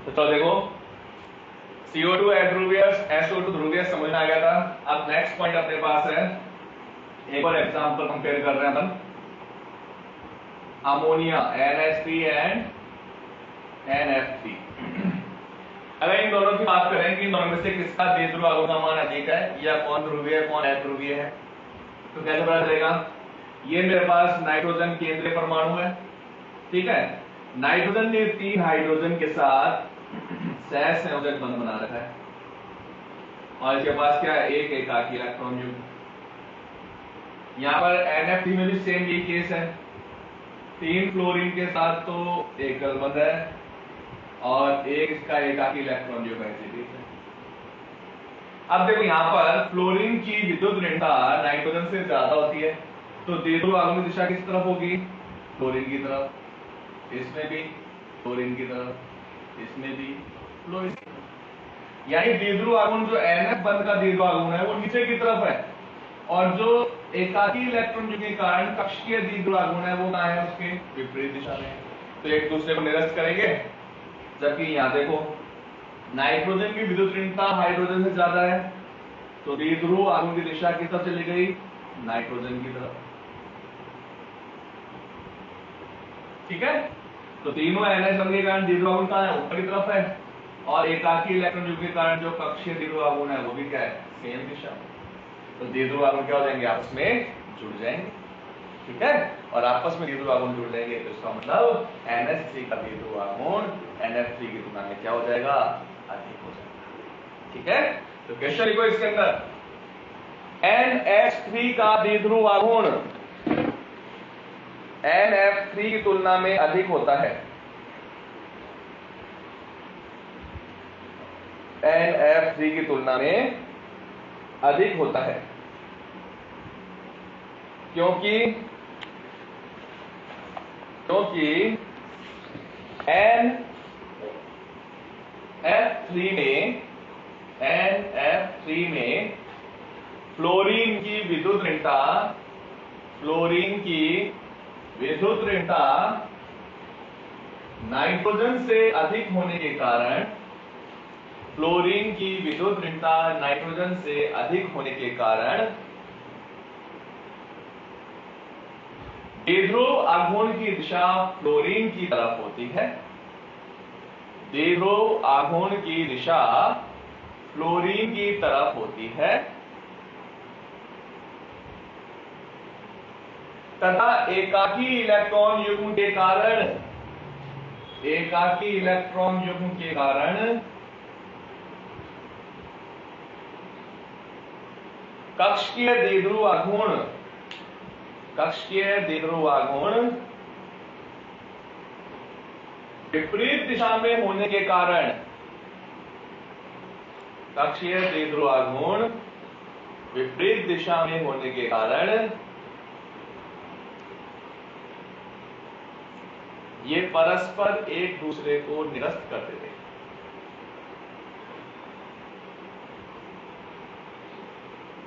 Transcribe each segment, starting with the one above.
तो चलो देखो, CO2 अध्रुवीय, SO2 ध्रुवीय समझ में आ गया था। अब नेक्स्ट पॉइंट अपने पास है, एक और एग्जांपल कंपेयर कर रहे हैं अपन, अमोनिया NH3 एंड NF3। अगर इन दोनों की बात करें कि इन दोनों में से किसका द्विध्रुव आघूर्ण का मान अधिक है, या कौन ध्रुवीय है कौन अध्रुवीय है, तो कैसे पता चलेगा? ये मेरे पास नाइट्रोजन केंद्रीय परमाणु है, ठीक है। नाइट्रोजन ने 3 हाइड्रोजन के साथ सह संयोजक बंध बना रखा है, और इसके पास क्या है? एक एकाकी इलेक्ट्रॉन युग्म। यहां पर NF3 में भी सेम ये केस है, 3 फ्लोरीन के साथ तो एकल बंध है, और एक इसका एकाकी इलेक्ट्रॉन युग्म है। अब देखो यहां पर फ्लोरीन की विद्युत ऋणता नाइट्रोजन से ज्यादा होती है, तो द्विध्रुव आघूर्ण की दिशा किस तरफ होगी? फ्लोरीन की तरफ। इसमें भी फ्लोरीन की तरफ, इसमें भी फ्लोरीन की तरफ। यानी द्विध्रुव आघूर्ण जो NF बंध का द्विध्रुव आघूर्ण है वो नीचे की तरफ है, और जो एकाकी इलेक्ट्रॉन युग्म के कारण कक्षीय द्विध्रुव आघूर्ण है वो कहां है? उसके विपरीत दिशा में। तो एक दूसरे को निरस्त करेंगे। जबकि यहां देखो, नाइट्रोजन की विद्युत ऋणता हाइड्रोजन से ज्यादा है, तो द्विध्रुव आघूर्ण की दिशा किस तरफ चली गई? नाइट्रोजन की तरफ। ठीक है, तो तीनों NH बंध के कारण द्विध्रुव आघूर्ण कहां है? ऊपर की तरफ है, और एकाकी इलेक्ट्रॉन युग्म के कारण जो कक्षीय द्विध्रुव आघूर्ण है वो भी क्या है? सेम दिशा। तो द्विध्रुव आघूर्ण क्या हो जाएंगे? आपस में जुड़ जाएंगे, ठीक है। और आपस में द्विध्रुव आघूर्ण जुड़ जाएंगे तो इसका मतलब NH3 का द्विध्रुव आघूर्ण NF3 की तुलना में क्या हो जाएगा? अधिक हो जाएगा, ठीक है। तो क्वेश्चन लिखो इसके अंदर, NH3 का द्विध्रुव आघूर्ण NF3 की तुलना में अधिक होता है। NF3 की तुलना में अधिक होता है क्योंकि NF3 में फ्लोरीन की विद्युत ऋणता नाइट्रोजन से अधिक होने के कारण, फ्लोरीन की विद्युत ऋणता नाइट्रोजन से अधिक होने के कारण द्विध्रुव आघूर्ण की दिशा फ्लोरीन की तरफ होती है। द्विध्रुव आघूर्ण की दिशा फ्लोरीन की तरफ होती है, तथा एकाकी इलेक्ट्रॉन युग्म के कारण कक्षीय द्विध्रुव आघूर्ण विपरीत दिशा में होने के कारण, कक्षीय द्विध्रुव आघूर्ण विपरीत दिशा में होने के कारण ये परस्पर एक दूसरे को निरस्त कर देते हैं।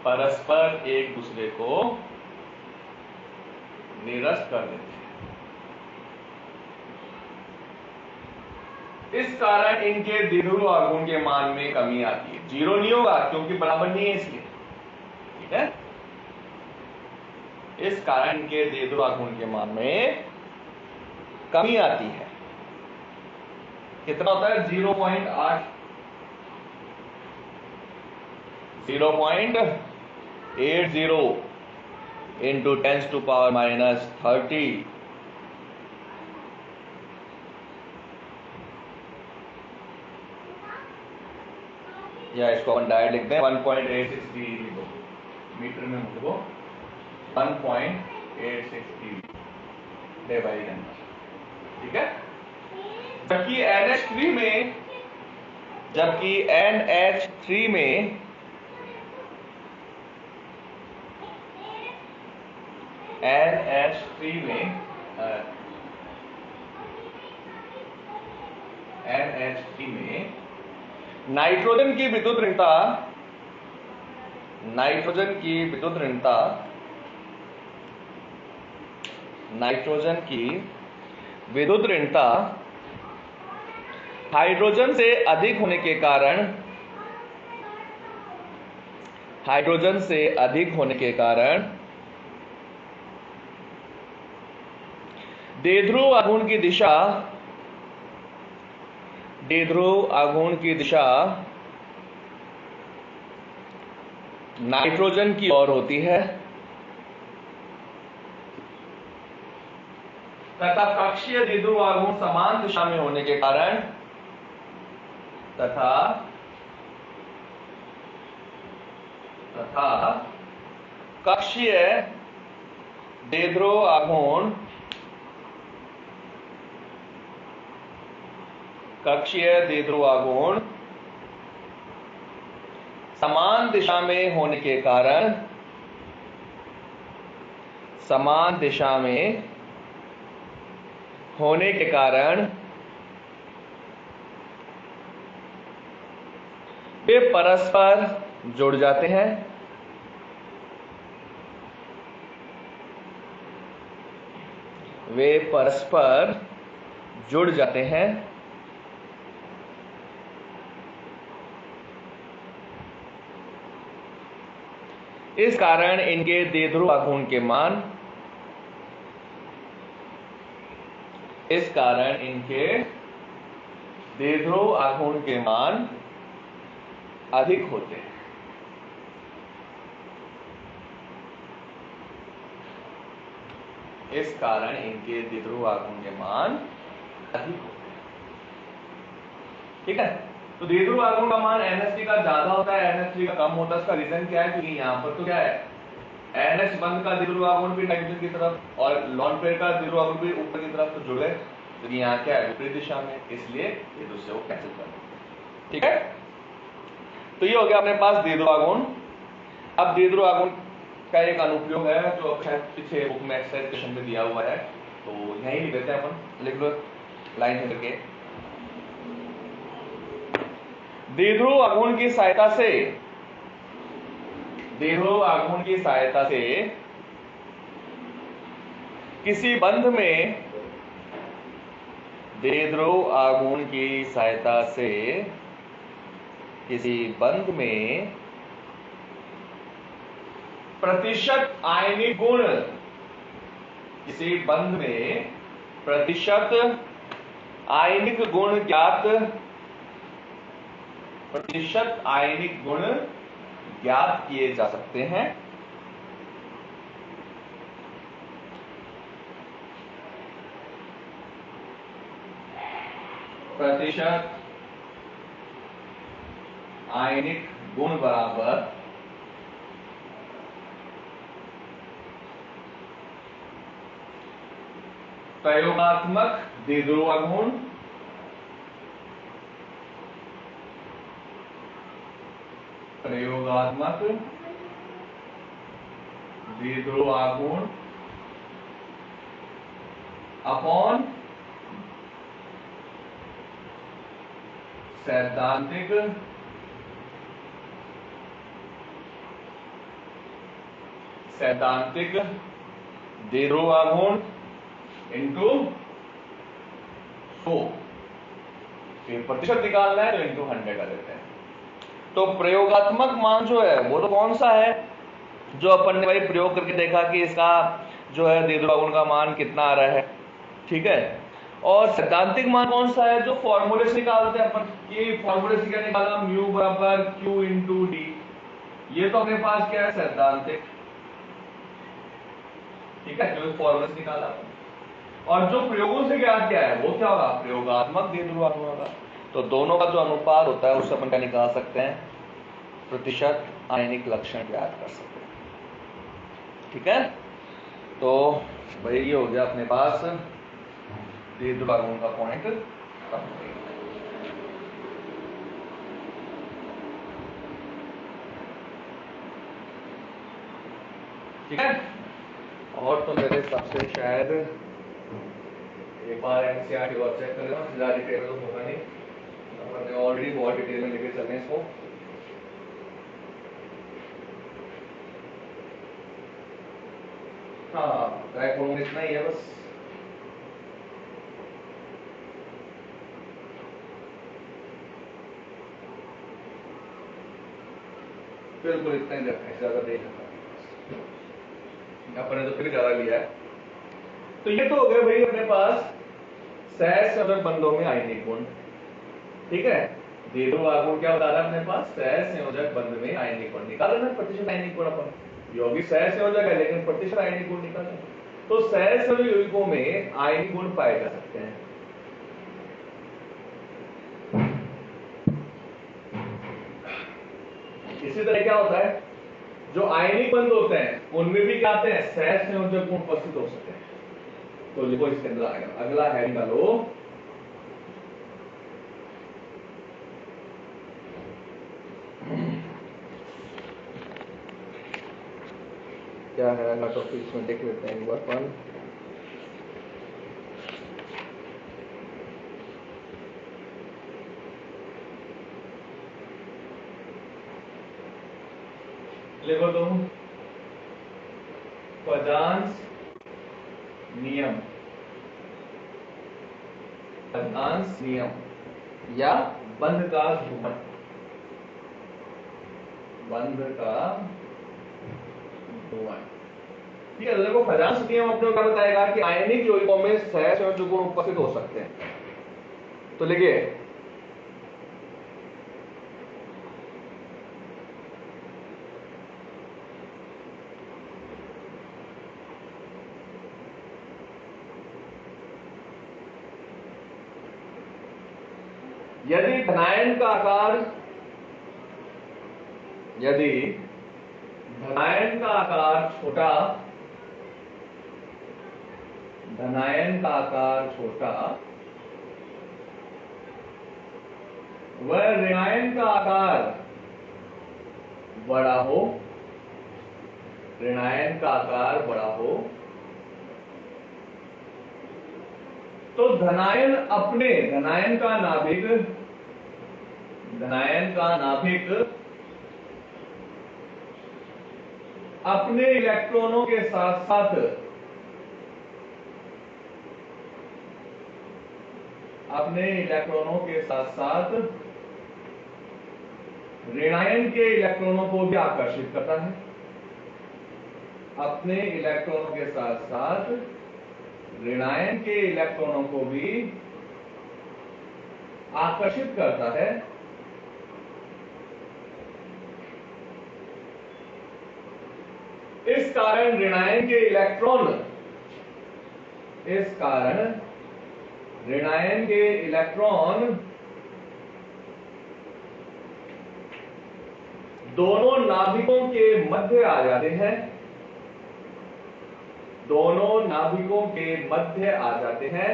परस्पर एक दूसरे को निरस्त कर देते हैं। इस कारण इनके द्विध्रुव आघूर्ण के मान में कमी आती है। जीरो नहीं होगा क्योंकि बराबर नहीं है इसलिए, ठीक है। इस कारण इनके द्विध्रुव आघूर्ण के मान में कमी आती है। कितना होता है? 0.8 into 10 to power minus 30 या इसको अपन डायरेक्ट लिखते हैं 1.86 डिग्री को मीटर में मुझको 1.86 डिग्री बाई n, ठीक है। जबकि NH3 में नाइट्रोजन की विद्युत ऋणता हाइड्रोजन से अधिक होने के कारण हाइड्रोजन से अधिक होने के कारण द्विध्रुव आघूर्ण की दिशा नाइट्रोजन की ओर होती है तथा कक्षीय द्विध्रुव आघूर्ण समान दिशा में होने के कारण कक्षीय द्विध्रुव आघूर्ण समान दिशा में होने के कारण वे परस्पर जुड़ जाते हैं इस कारण इनके द्विध्रुव आघूर्ण के मान अधिक होते हैं। ठीक है, तो द्विध्रुव आघूर्ण का मान NH3 का ज्यादा होता है, NH3 का कम होता है। इसका रीजन क्या है? क्योंकि यहाँ पर तो क्या है, NH बंद का द्विध्रुव आघूर्ण भी नाइट्रोजन की तरफ और लॉन पेयर का द्विध्रुव आघूर्ण भी ऊपर की तरफ तो जुड़े, तो यहाँ क्या है, विपरीत दिशा में, इसलिए ये दूसरे को कैंसिल कर देंगे। ठीक है, तो ये हो गया अपने पास द्विध्रुव आघूर्ण। अब द्विध्रुव आघूर्ण का एक अनुप्रयोग है जो पीछे बुक में एक्सरसाइज क्वेश्चन में दिया हुआ है, तो यही लिख देते हैं अपन, लिख लो लाइन से करके। द्विध्रुव आघूर्ण की सहायता से किसी बंध में प्रतिशत आयनिक गुण ज्ञात किए जा सकते हैं। प्रतिशत आयनिक गुण बराबर प्रयोगात्मक द्विध्रुव आघूर्ण अपॉन सैद्धांतिक द्विध्रुव आघूर्ण इंटू 100। प्रतिशत निकालना है तो इंटू 100 कर देते हैं। तो प्रयोगात्मक मान जो है वो तो कौन सा है, जो अपन ने भाई प्रयोग करके देखा कि इसका जो है द्विध्रुव आघूर्ण का मान कितना आ रहा है। ठीक है, और सैद्धांतिक मान कौन सा है, जो फॉर्मूले से निकालते हैं अपन। ये फॉर्मूले से क्या निकाला, म्यू बराबर Q इंटू डी। ये तो अपने पास क्या है, सैद्धांतिक। ठीक है, जो फॉर्मूले से निकाला। और जो प्रयोगों से ज्ञात किया है वो क्या होगा, प्रयोगात्मक द्विध्रुव आघूर्ण होगा। तो दोनों का जो अनुपात होता है उससे अपन क्या निकाल सकते हैं, प्रतिशत आयनिक लक्षण ज्ञात कर सकते हैं। ठीक है, तो भाई ये हो गया अपने पास द्विध्रुव आघूर्ण का पॉइंट। ठीक है, और तो मेरे हिसाब से शायद एक बार एनसीईआरटी और चेक कर लेना, ज्यादा डिटेल तो होगा नहीं, अपन ने ऑलरेडी बहुत डिटेल में लेके चले इसको। हाँ, ट्रैक होंगे इतना ही है बस। बिल्कुल इतना ही रखा है, ज्यादा नहीं रखा, अपने तो फिर ज्यादा लिया है। तो ये तो हो गया भाई अपने पास सहसंयोजक बंधों में आयनिक गुण। ठीक है, द्विध्रुव आघूर्ण क्या बता रहा है अपने पास, सहसंयोजक बंध में आयनिक गुण निकालना है, प्रतिशत आयनिक गुण अपन, यौगिक सहसंयोजक है लेकिन प्रतिशत आयनिक गुण निकालना है। तो सहसंयोजक यौगिकों में आयनिक गुण पाए जा सकते हैं। इसी तरह क्या होता है, जो आयनिक बंध होते हैं उनमें भी क्या आते हैं, सहसंयोजक गुण उपस्थित हो सकते हैं। तो लिखो इसके अंदर आएगा, अगला है निकालो, क्या है अगला टॉपिक, इसमें देख लेते हैं एक बार अपन। लिखो तुम पदांश नियम, पदांश नियम या बंध का ध्रुवण, बंध का ध्रुवण। ठीक है, देखो पदांश नियम अपने क्या बताएगा कि आयनिक यौगिकों में सहसंयोजक गुण उपस्थित हो सकते हैं। तो लिखिए यदि धनायन का आकार, यदि धनायन का आकार छोटा, धनायन का आकार छोटा व ऋणायन का आकार बड़ा हो, ऋणायन का आकार बड़ा हो, तो धनायन अपने, धनायन का नाभिक, धनायन का नाभिक अपने इलेक्ट्रॉनों के साथ साथ, अपने इलेक्ट्रॉनों के साथ साथ ऋणायन के इलेक्ट्रॉनों को भी आकर्षित करता है, अपने इलेक्ट्रॉनों के साथ साथ ऋणायन के इलेक्ट्रॉनों को भी आकर्षित करता है। इस कारण ऋणायन के इलेक्ट्रॉन, इस कारण ऋणायन के इलेक्ट्रॉन दोनों नाभिकों के मध्य आ जाते हैं, दोनों नाभिकों के मध्य आ जाते हैं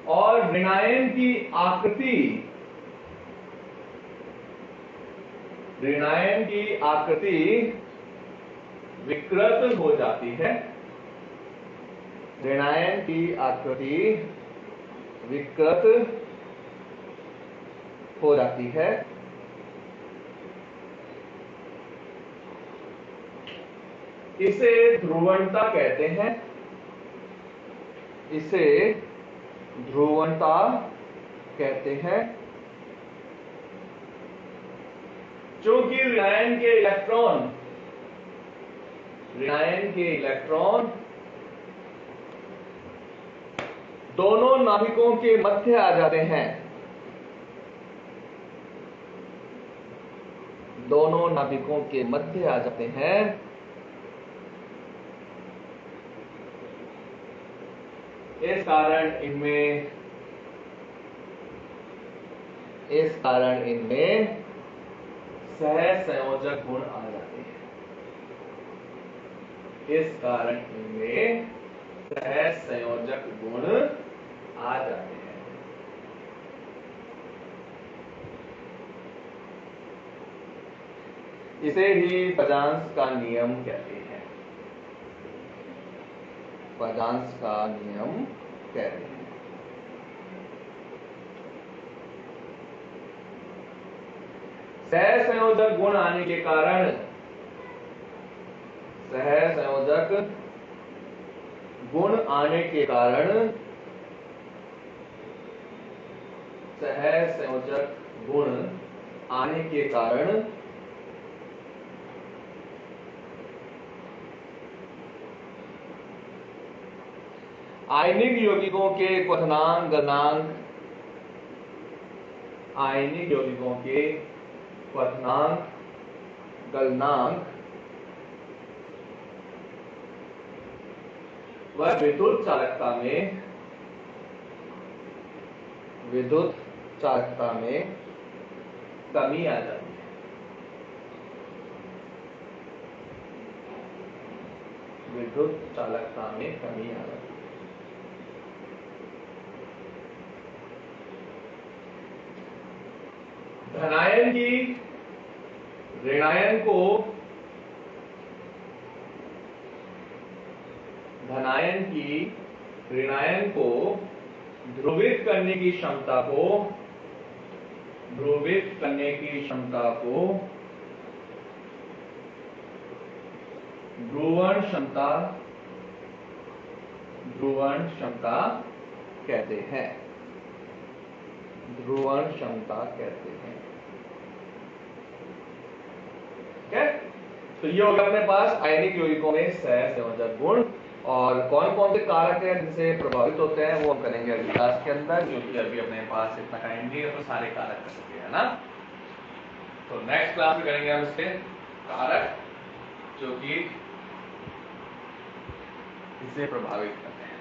और ऋणायन की आकृति, ऋणायन की आकृति विकृत हो जाती है, ऋणायन की आकृति विकृत हो जाती है। इसे ध्रुवणता कहते हैं, इसे ध्रुवणता कहते हैं। क्योंकि ऋणायन के इलेक्ट्रॉन, ऋणायन के इलेक्ट्रॉन दोनों नाभिकों के मध्य आ जाते हैं, दोनों नाभिकों के मध्य आ जाते हैं। इस कारण इनमें, इस कारण इनमें सहसंयोजक गुण आ जाते हैं, इस कारण इनमें सहसंयोजक गुण आ जाते हैं। इसे ही पदांश का नियम कहते हैं, पदांश का नियम कहते हैं। सहसंयोजक गुण आने के कारण, सहसंयोजक गुण आने के कारण सहसंयोजक गुण आने के कारण आयनिक यौगिकों के क्वथनांक गलनांक, आयनिक यौगिकों के क्वथनांक गलनांक व विद्युत चालकता में कमी आ जाती है। विद्युत चालकता में कमी आ जाती है। धनायन की ऋणायन को ध्रुवित करने की क्षमता को ध्रुवण क्षमता कहते हैं। तो ये होगा अपने पास आयनिक यौगिकों में सहसंयोजक गुण, और कौन कौन से कारक हैं जिनसे प्रभावित होते हैं वो हम करेंगे अगली क्लास के अंदर, क्योंकि अभी अपने पास इतना टाइम नहीं है तो सारे कारक कर सकते हैं ना। तो नेक्स्ट क्लास में करेंगे हम इसके कारक जो कि इसे प्रभावित करते हैं।